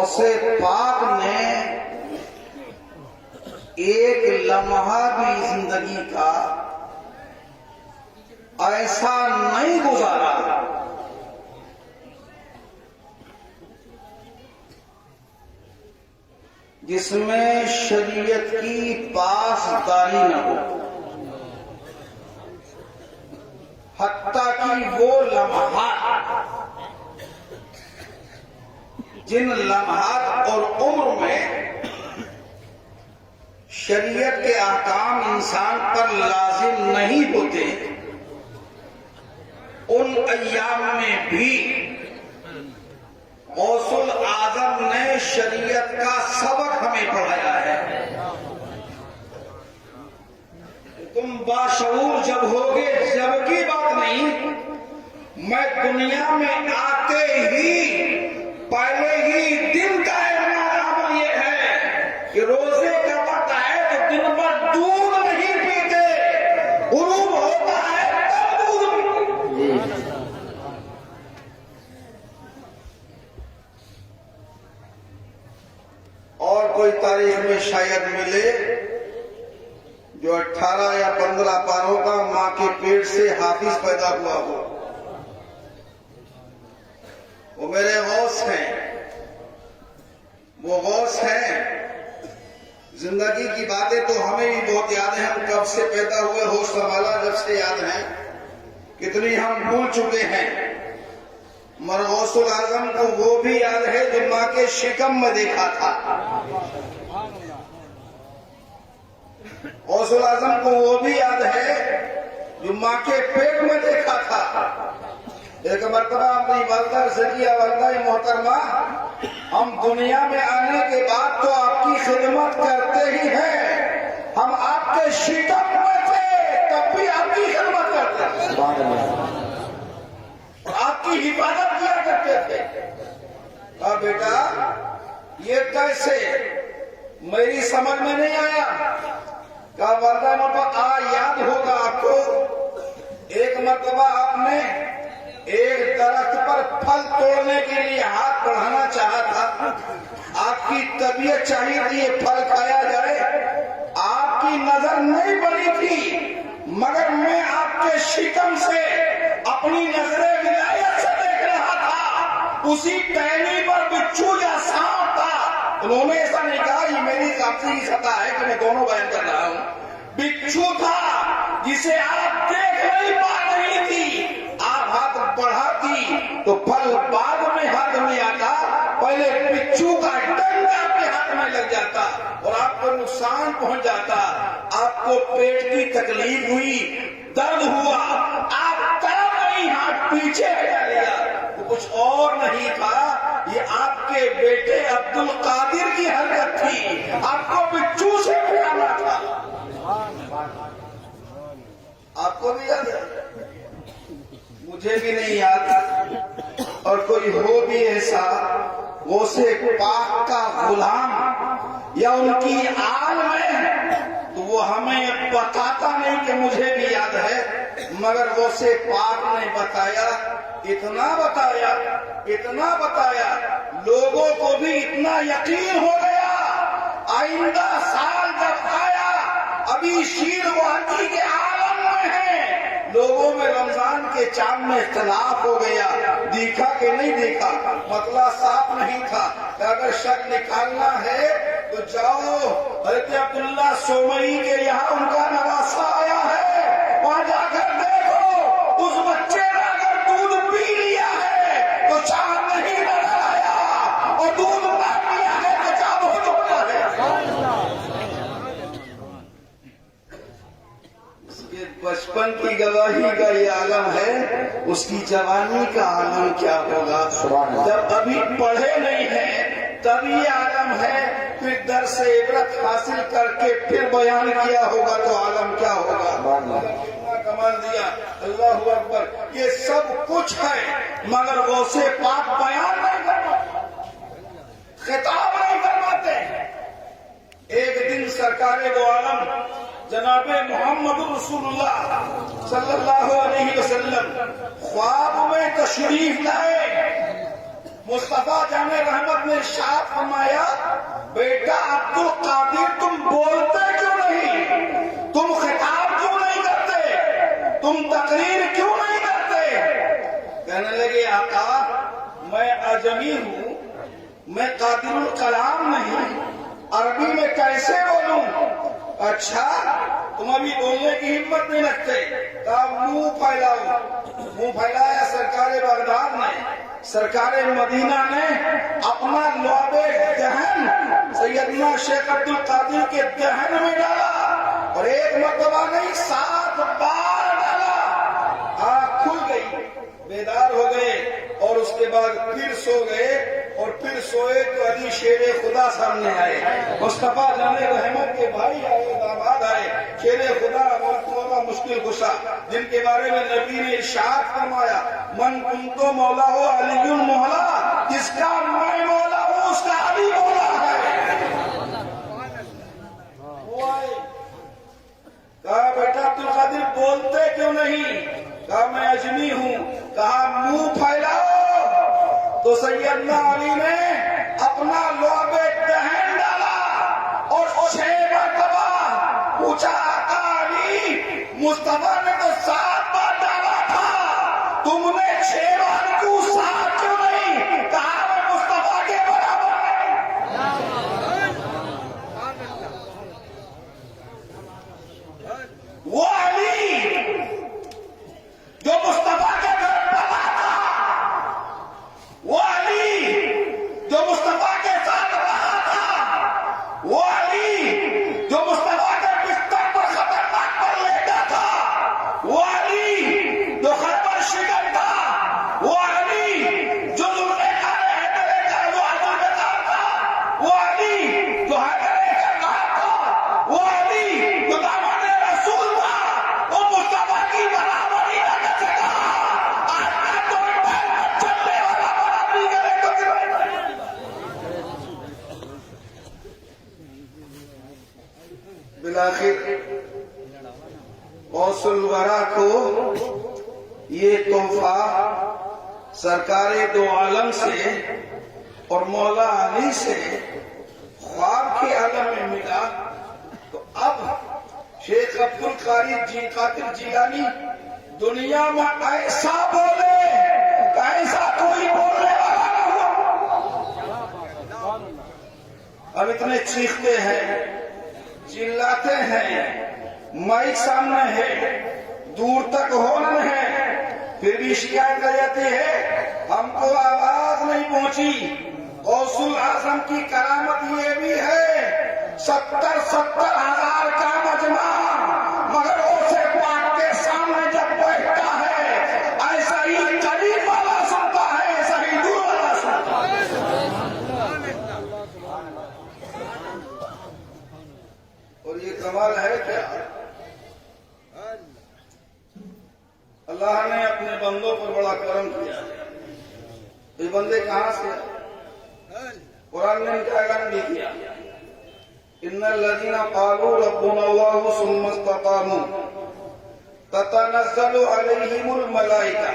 غوث پاک نے ایک لمحہ بھی زندگی کا ایسا نہیں گزارا جس میں شریعت کی پاسداری نہ ہو، حتیٰ کہ وہ لمحات جن لمحات اور عمر میں شریعت کے احکام انسان پر لازم نہیں ہوتے، ان ایام میں بھی غوث الاعظم نے شریعت کا سبق ہمیں پڑھایا ہے۔ تم باشعور جب ہوگے، جب کی بات نہیں، میں دنیا میں آتے ہی پہلے ہی دن کا عمل یہ ہے کہ روزے کا وقت ہے تو دن پر دودھ نہیں پیتے، غروب ہوتا ہے تب دودھ پیتے۔ اور کوئی تاریخ میں شاید ملے جو 18 یا 15 پاروں کا ماں کے پیٹ سے حافظ پیدا ہوا ہو۔ وہ میرے غوث ہیں، وہ غوث ہیں۔ زندگی کی باتیں تو ہمیں بھی بہت یاد ہیں، ہم کب سے پیدا ہوئے، ہوش سنبھالا جب سے یاد ہیں، کتنی ہم بھول چکے ہیں۔ مگر غوث الاعظم کو وہ بھی یاد ہے جو ماں کے شکم میں دیکھا تھا، غوث الاعظم کو وہ بھی یاد ہے جو ماں کے پیٹ میں دیکھا تھا۔ ایک مرتبہ اپنی والدہ زکیہ والدہ محترمہ، ہم دنیا میں آنے کے بعد تو آپ کی خدمت کرتے ہی ہیں، ہم آپ کے شکم میں تھے تب بھی آپ کی خدمت کرتے ہیں، آپ کی حفاظت کیا کرتے تھے۔ کہا بیٹا یہ کیسے؟ میری سمجھ میں نہیں آیا۔ کہا والدہ مرتبہ یاد ہوگا آپ کو، ایک مرتبہ آپ نے ایک درخت پر پھل توڑنے کے لیے ہاتھ بڑھانا چاہا تھا، آپ کی طبیعت چاہیے تھی یہ پھل کھایا جائے، آپ کی نظر نہیں بڑی تھی، مگر میں آپ کے شکم سے اپنی نظریں ولایت سے دیکھ رہا تھا۔ اسی ٹہنی پر بچھو یا سانپ تھا۔ انہوں نے ایسا نہیں کہا، یہ میری ذاتی خطا ہے کہ میں دونوں بیان کر رہا ہوں۔ بچھو تھا جسے آپ دیکھ نہیں پا رہی تھی، آپ ہاتھ بڑھاتی تو پھل بعد میں ہاتھ میں آتا، پہلے بچھو کا ڈنڈ آپ کے ہاتھ میں لگ جاتا اور آپ کو نقصان پہنچ جاتا، آپ کو پیٹ کی تکلیف ہوئی، درد ہوا، آپ طرف نہیں، ہاتھ پیچھے ہٹا لیا، وہ کچھ اور نہیں تھا، یہ آپ کے بیٹے عبد القادر کی حرکت تھی، آپ کو بچھو سے بچانا تھا۔ آپ کو بھی یاد ہے؟ مجھے بھی نہیں یاد، اور کوئی ہو بھی ایسا غوث پاک کا غلام یا ان کی آل میں تو وہ ہمیں بتاتا نہیں کہ مجھے بھی یاد ہے، مگر غوث پاک نے بتایا، اتنا بتایا لوگوں کو بھی اتنا یقین ہو گیا، آئندہ سال جب آیا ابھی شیر واقعی کے عالم میں ہیں، لوگوں میں رمضان کے چاند میں اختلاف ہو گیا، دیکھا کہ نہیں دیکھا، مطلع صاف نہیں تھا، کہ اگر شک نکالنا ہے تو جاؤ حضرت عبداللہ سومئی کے یہاں ان کا نواسہ آیا ہے، وہاں جا کر دیکھو، اس بچے نے اگر دودھ پی لیا ہے تو چاند نہیں نظر آیا، اور دودھ نہ پیا ہے تو چاند ہو چکا ہے۔ بچپن کی گواہی کا یہ عالم ہے، اس کی جوانی کا عالم کیا ہوگا؟ جب ابھی پڑھے نہیں ہیں تب یہ عالم ہے، پھر درس عبرت حاصل کر کے پھر بیان کیا ہوگا تو عالم کیا ہوگا؟ کمال دیا، اللہ اکبر، یہ سب کچھ ہے مگر غوث پاک بیان نہیں کرواتے، خطاب نہیں کرواتے۔ ایک دن سرکار دو عالم جناب محمد رسول اللہ صلی اللہ علیہ وسلم خواب میں تشریف لائے، مصطفیٰ جان رحمت نے ارشاد فرمایا بیٹا عبد القادر تم بولتے کیوں نہیں، تم خطاب کیوں نہیں کرتے، تم تقریر کیوں نہیں کرتے؟ کہنے لگے آقا میں عجمی ہوں، میں قادر الکلام نہیں، عربی میں کیسے بولوں؟ اچھا تم ابھی بولنے کی ہمت نہیں رکھتے، کہا منہ پھیلاؤ۔ منہ پھیلایا سرکار بغداد نے، سرکار مدینہ نے اپنا لعب دہن سیدنا شیخ عبد القادر کے دہن میں ڈالا، اور ایک مرتبہ نہیں 7 بار ڈالا۔ آنکھ کھل گئی، بیدار ہو گئے، اور اس کے بعد پھر سو گئے، اور پھر سوئے تو علی شیر خدا سامنے آئے، مصطفیٰ جان رحمت کے بھائی آئے، داماد آئے، شیر خدا مولا مشکل کشا، جن کے بارے میں نبی نے ارشاد فرمایا من کنتو مولا ہو علی المولا، جس کا میں مولا ہوں اس کا علی مولا ہے۔ وہ آئے، کہا بیٹا عبد القادر بولتے کیوں نہیں؟ کہا میں اجمی ہوں۔ کہا منہ پھیلاؤ۔ تو سیدنا علی نے اپنا لعب دہن ڈالا اور 6 مرتبہ پوچھا آقا علی مصطفیٰ نے تو 7 بار ڈالا تھا، تم نے 6 بار کیوں، 7 کیوں نہیں؟ کہا میں مصطفیٰ کے برابر نہیں۔ وہ علی جو مصطفیٰ کے گھر پلا تھا، وہ علی جو مصطفیٰ کے ساتھ رہا تھا، وہ علی جو مصطفیٰ کے بستر پر خطرناک پر لیٹا تھا، وہ علی جو خیبر شکن تھا، وہ علی جو ذوالفقار حیدر کا جو ابوالبکر تھا، وہ علی جو حیدر کرار تھا، وہ علی جو دامن رسول تھا، وہ مصطفیٰ کی برابری نہ کر سکا۔ آج میں تو چلنے والا برابری کرے تو بالآخر غوث الورا کو یہ تحفہ سرکار دو عالم سے اور مولا علی سے خواب کے عالم میں ملا، تو اب شیخ عبد القادر جیلانی دنیا میں ایسا بولے ایسا کوئی بولنے والا نہ ہوا۔ اب اتنے چیختے ہیں، چلاتے ہیں، مائک سامنے ہے، دور تک ہورن ہے، پھر بھی شکایت کر جاتی ہے ہم کو آواز نہیں پہنچی۔ غوث الاعظم کی کرامت یہ بھی ہے 70 ہزار کا مجمع، مگر اسے پاک کے سامنے جب بیٹھتا ہے ایسا ہی قریب والا سنتا ہے، ایسا ہی دور والا سنتا ہے۔ اور یہ کمال ہے کیا؟ اللہ نے اپنے بندوں پر بڑا کرم کیا۔ یہ بندے کہاں سے؟ قرآن نے کیا اعلان بھی کیا؟ ان الذين قالوا ربنا الله ثم استقاموا تتنزل عليهم الملائكة،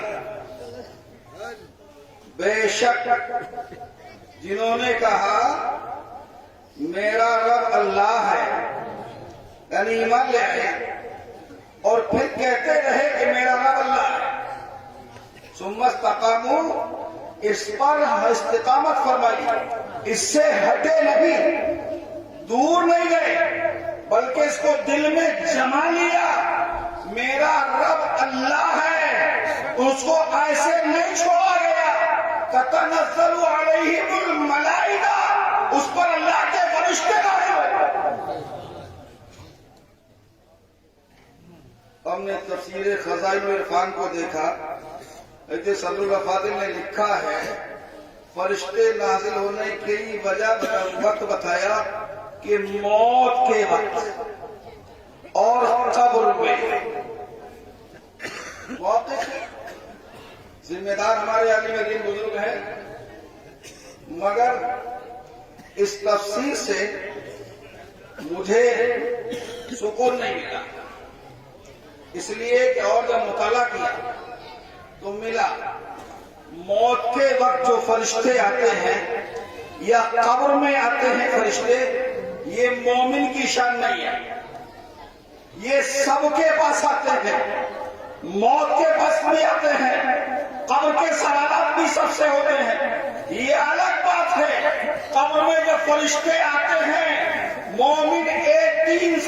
بے شک جنہوں نے کہا میرا رب اللہ ہے، یعنی ایمان لے آئے اور پھر کہتے رہے کہ میرا رب اللہ ہے، ثم استقاموا، اس پر استقامت فرمائی، اس سے ہٹے نہیں، دور نہیں گئے، بلکہ اس کو دل میں جما لیا، میرا رب اللہ ہے، اس کو ایسے نہیں چھوڑا گیا۔ تتنزل علیہم الملائکہ، اس پر اللہ کے فرشتے نازل ہوئے۔ ہم نے تفسیر خزائن العرفان کو دیکھا، ایسے صدر الفاضل نے لکھا ہے فرشتے نازل ہونے کی وجہ وقت بتایا کہ موت کے وقت اور قبر میں واقع ذمہ دار ہمارے عالم دین بزرگ ہیں، مگر اس تفسیر سے مجھے سکون نہیں ملا، اس لیے کہ اور جب مطالعہ کیا تو ملا موت کے وقت جو فرشتے آتے ہیں یا قبر میں آتے ہیں فرشتے، یہ مومن کی شان نہیں ہے، یہ سب کے پاس آتے ہیں، موت کے پاس بھی آتے ہیں، قبر کے سوالات بھی سب سے ہوتے ہیں۔ یہ الگ بات ہے، قبر میں جب فرشتے آتے ہیں مومن 3